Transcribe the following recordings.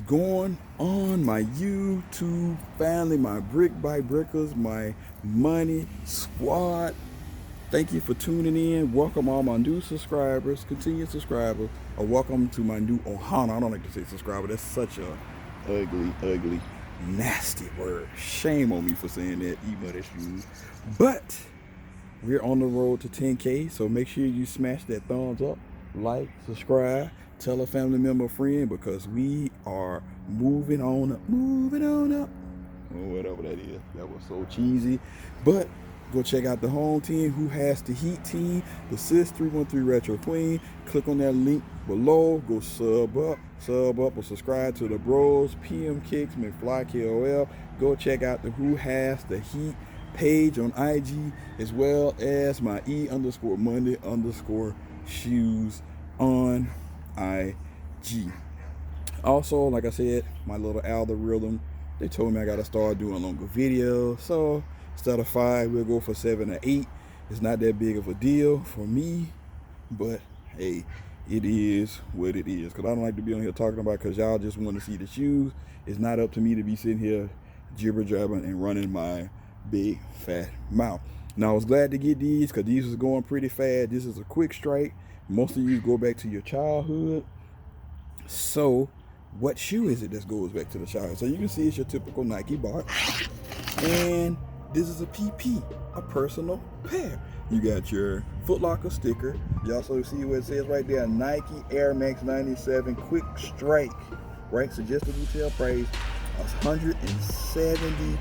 going on, my YouTube family, my brick by brickers, my money squad? Thank you for tuning in. Welcome all my new subscribers, continued subscribers, or welcome to my new Ohana. I don't like to say subscriber. That's such a ugly, nasty word. Shame on me for saying that. Emoneyshoes. But we're on the road to 10K, so make sure you smash that thumbs up, like, subscribe, tell a family member, friend, because we are moving on up, or whatever that is. That was so cheesy. But go check out the home team, Who Has the Heat team, the Sis 313 Retro Queen. Click on that link below. Go sub up or subscribe to the bros, PM Kicks, McFly KOL. Go check out the Who Has the Heat page on IG, as well as my E_Monday_shoes on IG. Also, like I said, my little algorithm, they told me I gotta start doing longer videos. So instead of 5, we'll go for 7 or 8. It's not that big of a deal for me, but hey, it is what it is. Cause I don't like to be on here talking about, cause y'all just want to see the shoes. It's not up to me to be sitting here jibber jabbering and running my big fat mouth. Now I was glad to get these, because these was going pretty fast. This is a quick strike. Most of you go back to your childhood. So what shoe is it that goes back to the childhood? So you can see it's your typical Nike box, and this is a PP, a personal pair. You got your Foot Locker sticker. You also see what it says right there, Nike Air Max 97 quick strike, right? Suggested retail price $170.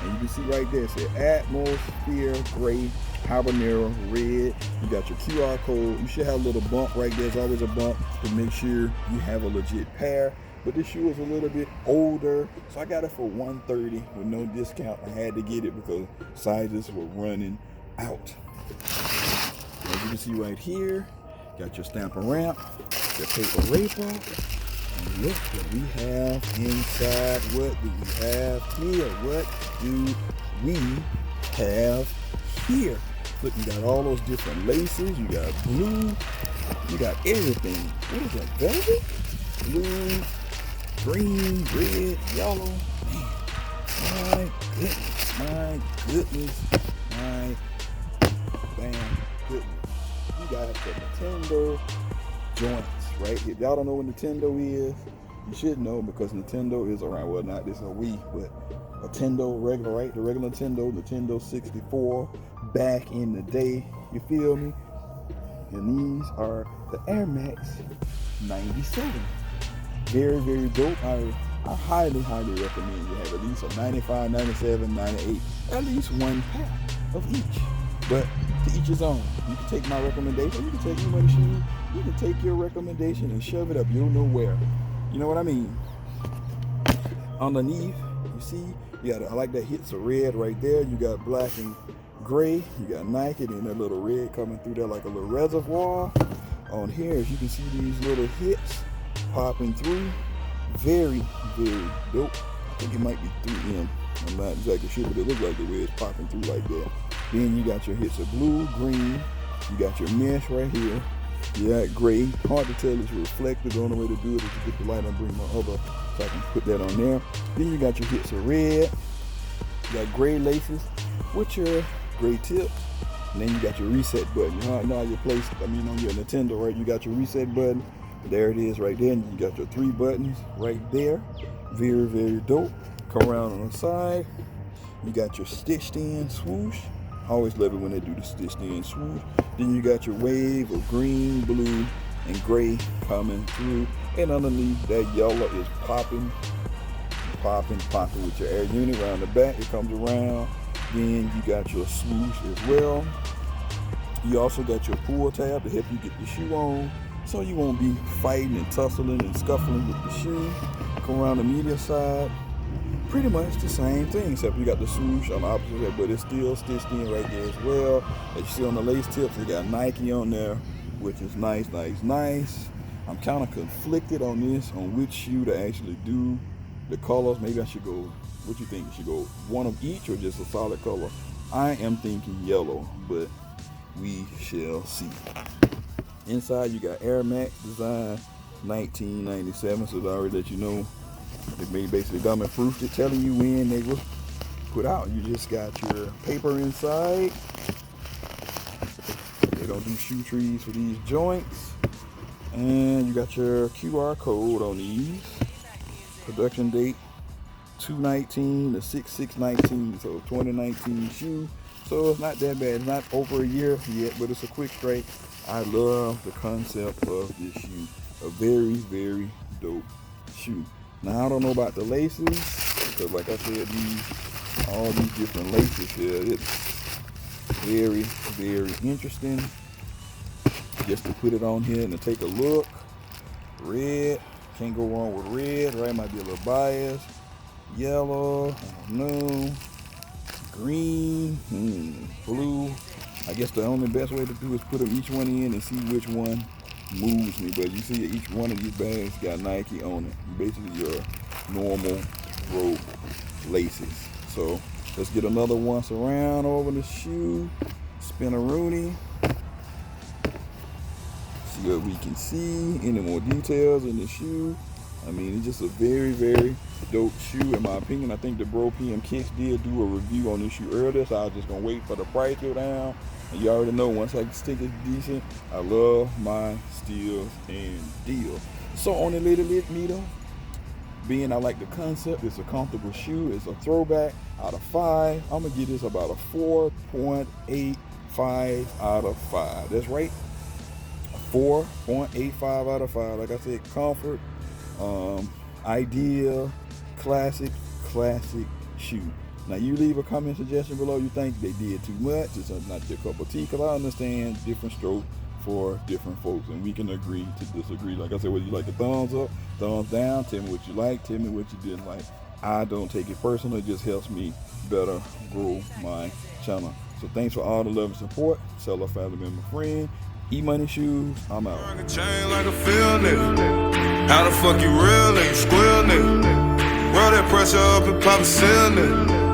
And you can see right there, it says Atmosphere Gray, Habanero Red. You got your QR code. You should have a little bump right there. There's always a bump to make sure you have a legit pair. But this shoe is a little bit older, so I got it for $130 with no discount. I had to get it because sizes were running out. As you can see right here, got your Stamper Ramp, your paper raper. And look what we have inside. What do we have here? What do we have here? Look, you got all those different laces. You got blue. You got everything. What is that, velvet? Blue, green, red, yellow. Man, my goodness. You got the Nintendo joints. Right? If y'all don't know what Nintendo is, you should know, because Nintendo is around. Well, not this is a Wii, but Nintendo regular, right? The regular Nintendo 64 back in the day. You feel me? And these are the Air Max 97. Very dope. I highly recommend you have at least a 95, 97, 98, at least one pair of each. But to each his own. You can take my recommendation. You can take Emoneyshoes. You can take your recommendation and shove it up. You don't know where. You know what I mean? Underneath, you see, you got, I like that hits of red right there. You got black and gray. You got Nike, and that little red coming through there like a little reservoir. On here, as you can see, these little hits popping through. Very dope. I think it might be 3M. I'm not exactly sure, but it looks like the way it's popping through like that. Then you got your hits of blue, green. You got your mesh right here. You got gray. Hard to tell, it's reflective. The only way to do it is to get the light and bring my other, so I can put that on there. Then you got your hits of red. You got gray laces with your gray tips. And then you got your reset button. You know how you place, on your Nintendo, right? You got your reset button. There it is right there. And you got your 3 buttons right there. Very dope. Come around on the side. You got your stitched in swoosh. I always love it when they do the stitched in swoosh. Then you got your wave of green, blue, and gray coming through. And underneath that yellow is popping with your air unit around the back. It comes around. Then you got your swoosh as well. You also got your pull tab to help you get the shoe on, so you won't be fighting and tussling and scuffling with the shoe. Come around the media side. Pretty much the same thing, except you got the swoosh on the opposite side, but it's still stitched in right there as well. As you see on the lace tips, they got Nike on there, which is nice. I'm kind of conflicted on this, on which shoe to actually do the colors. Maybe I should go, what you think? You should go one of each or just a solid color? I am thinking yellow, but we shall see. Inside you got Air Max design 1997, so they already let you know. They made basically gum and fruit it, telling you when they were put out. You just got your paper inside. They don't do shoe trees for these joints. And you got your QR code on these. Production date 2/19 to 6/6/19, so 2019 shoe. So it's not that bad. It's not over a year yet, but it's a quick strike. I love the concept of this shoe. A very, very dope shoe. Now I don't know about the laces, because like I said, all these different laces here, it's very, very interesting. Just to put it on here and to take a look. Red, can't go wrong with red, right? Might be a little biased. Yellow, I don't know. Green, blue. I guess the only best way to do is put them each one in and see which one moves me. But you see each one of these bags got Nike on it. Basically your normal rope laces. So let's get another once around over the shoe. Spin a Rooney. See what we can see. Any more details in the shoe. I mean, it's just a very, very dope shoe in my opinion. I think the Bro PM Kicks did do a review on this shoe earlier, so I was just gonna wait for the price to go down. And you already know, once I think it's decent, I love my steals and deals. So on the little meter, being I like the concept, it's a comfortable shoe, it's a throwback. Out of 5, I'm gonna give this about a 4.85 out of 5. That's right, a 4.85 out of 5. Like I said, comfort, ideal, classic shoe. Now you leave a comment suggestion below. You think they did too much, it's not your cup of tea, because I understand different strokes for different folks, and we can agree to disagree. Like I said, whether you like the thumbs up, thumbs down, tell me what you like, tell me what you didn't like. I don't take it personal, it just helps me better grow my channel. So thanks for all the love and support. Seller, family member, friend. Emoneyshoes, I'm out. How the fuck you real nigga, squeal nigga? Roll that pressure up and pop a seal nigga.